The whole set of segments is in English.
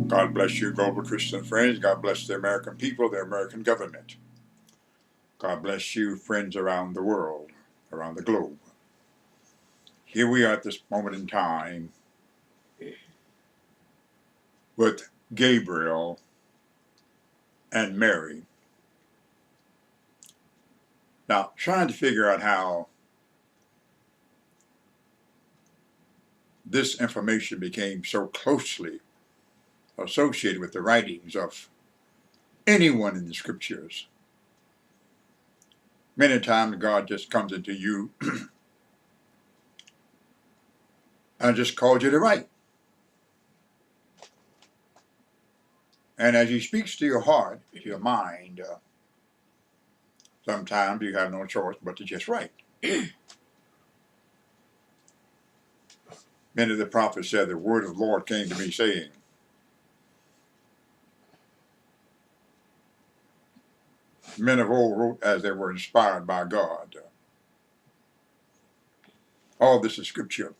God bless you, global Christian friends. God bless the American people, the American government. God bless you, friends around the world, around the globe. Here we are at this moment in time with Gabriel and Mary. Now, trying to figure out how this information became so closely associated with the writings of anyone in the scriptures. Many times God just comes into you and just calls you to write. And as he speaks to your heart, to your mind, sometimes you have no choice but to just write. Many of the prophets said, the word of the Lord came to me saying, men of old wrote as they were inspired by God. All this is scripture.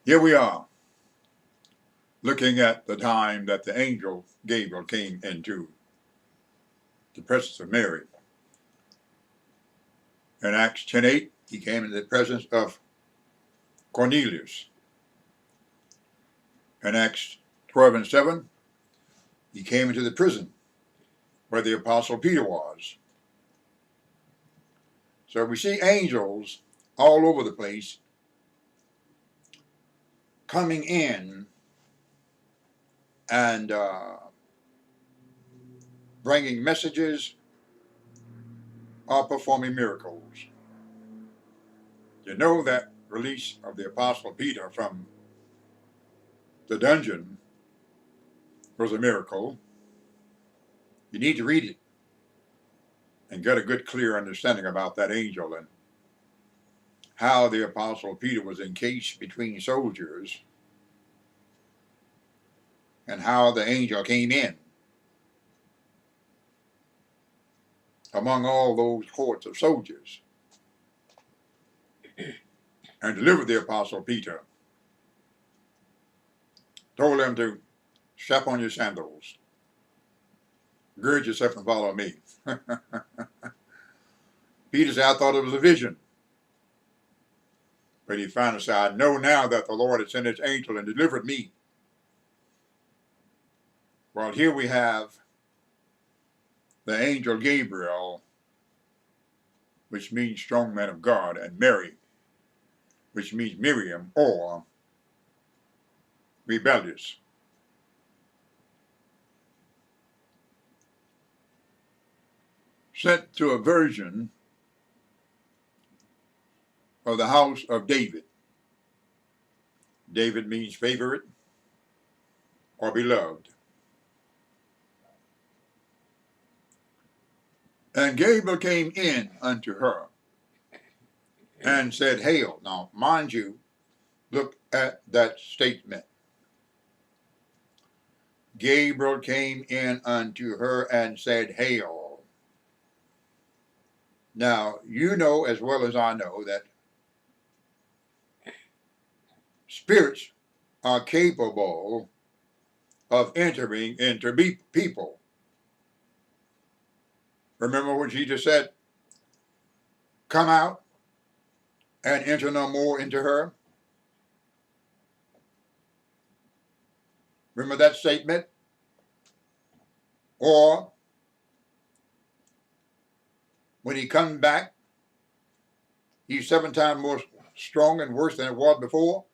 Here we are, looking at the time that the angel Gabriel came into the presence of Mary. In Acts 10:8, he came into the presence of Cornelius. In Acts 12:7, he came into the prison where the apostle Peter was. So we see angels all over the place coming in and bringing messages or performing miracles. You know that release of the apostle Peter from the dungeon was a miracle. You need to read it and get a good, clear understanding about that angel and how the apostle Peter was encased between soldiers and how the angel came in among all those hordes of soldiers and delivered the apostle Peter. Told him to strap on your sandals, gird yourself and follow me. Peter said, I thought it was a vision. But he finally said, I know now that the Lord had sent his angel and delivered me. Well, here we have the angel Gabriel, which means strong man of God, and Mary, which means Miriam or rebellious. Sent to a virgin of the house of David. David means favorite or beloved. And Gabriel came in unto her and said, Hail. Now, mind you, look at that statement. Gabriel came in unto her and said, Hail. Now, you know as well as I know that spirits are capable of entering into people. Remember what Jesus said? Come out and enter no more into her. Remember that statement? Or when he comes back, he's 7 times more strong and worse than it was before.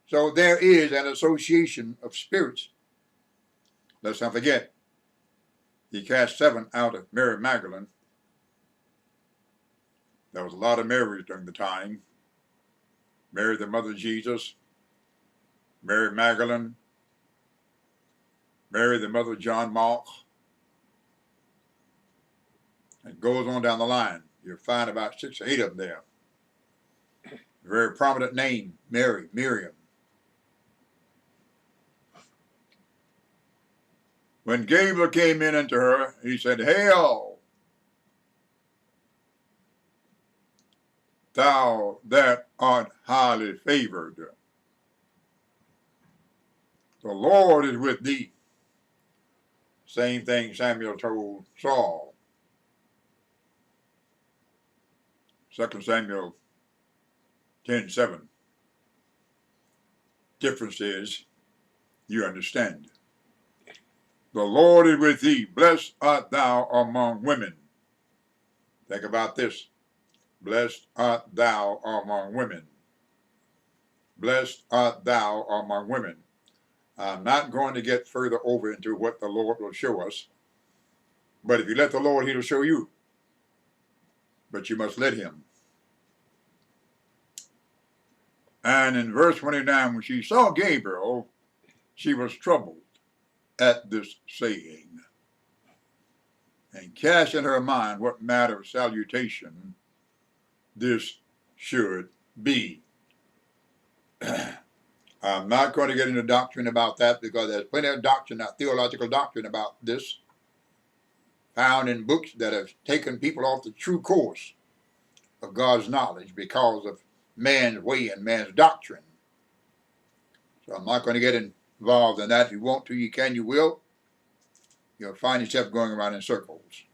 So there is an association of spirits. Let's not forget, he cast 7 out of Mary Magdalene. There was a lot of Marys during the time. Mary, the mother of Jesus, Mary Magdalene, Mary, the mother of John Mark. It goes on down the line. You'll find about 6 or 8 of them there. A very prominent name, Mary, Miriam. When Gabriel came in unto her, he said, Hail! thou that art highly favored. The Lord is with thee. Same thing Samuel told Saul. 2 Samuel 10:7. Difference is, you understand. The Lord is with thee. Blessed art thou among women. Think about this. Blessed art thou among women. Blessed art thou among women. I'm not going to get further over into what the Lord will show us. But if you let the Lord, he'll show you. But you must let him. And in verse 29, when she saw Gabriel, she was troubled at this saying, and cast in her mind what matter of salutation this should be. I'm not going to get into doctrine about that because there's plenty of doctrine, theological doctrine about this, found in books that have taken people off the true course of God's knowledge because of man's way and man's doctrine. So I'm not going to get involved in that. If you want to, you can, you will. You'll find yourself going around in circles.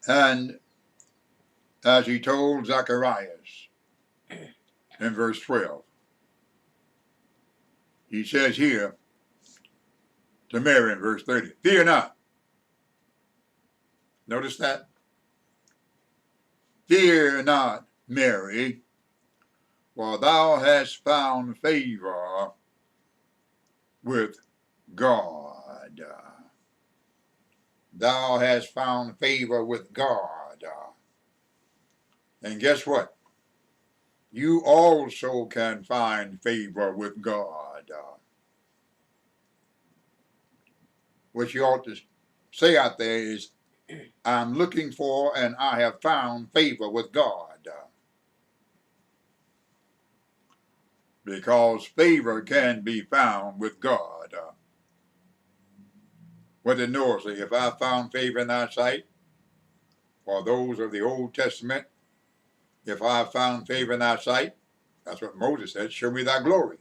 And as he told Zacharias in verse 12, he says here to Mary in verse 30, fear not. Notice that? Fear not, Mary, for thou hast found favor with God. Thou hast found favor with God. And guess what? You also can find favor with God. What you ought to say out there is, I'm looking for and I have found favor with God. Because favor can be found with God. What did Noah say? If I found favor in thy sight, or those of the Old Testament, if I found favor in thy sight, that's what Moses said, show me thy glory.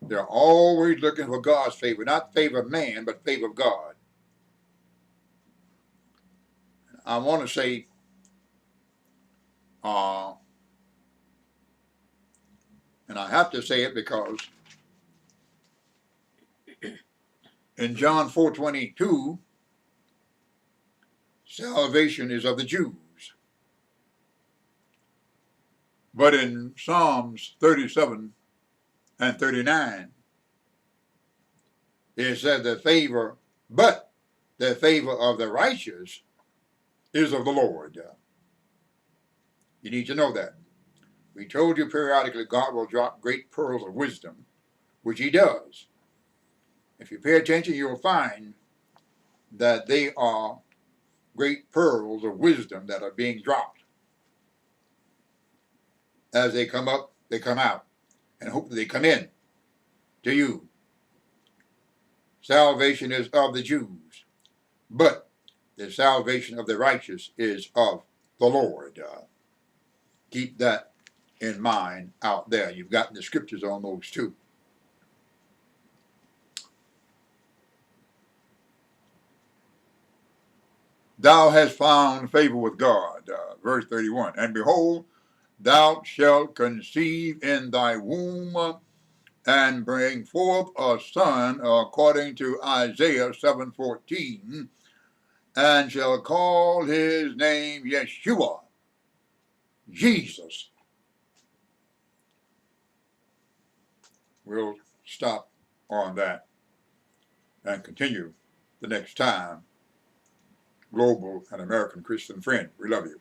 They're always looking for God's favor, not favor of man, but favor of God. I want to say, and I have to say it because in John 4:22, salvation is of the Jews. But in Psalms 37 and 39, it said the favor of the righteous is of the Lord. You need to know that. We told you periodically God will drop great pearls of wisdom, which he does. If you pay attention, you'll find that they are great pearls of wisdom that are being dropped. As they come up, they come out, and hopefully they come in to you. Salvation is of the Jews, but the salvation of the righteous is of the Lord. Keep that in mind out there. You've got the scriptures on those too. Thou hast found favor with God, verse 31. And behold, thou shalt conceive in thy womb and bring forth a son, according to Isaiah 7:14, and shall call his name Yeshua, Jesus. We'll stop on that and continue the next time. Global and American Christian friend, we love you.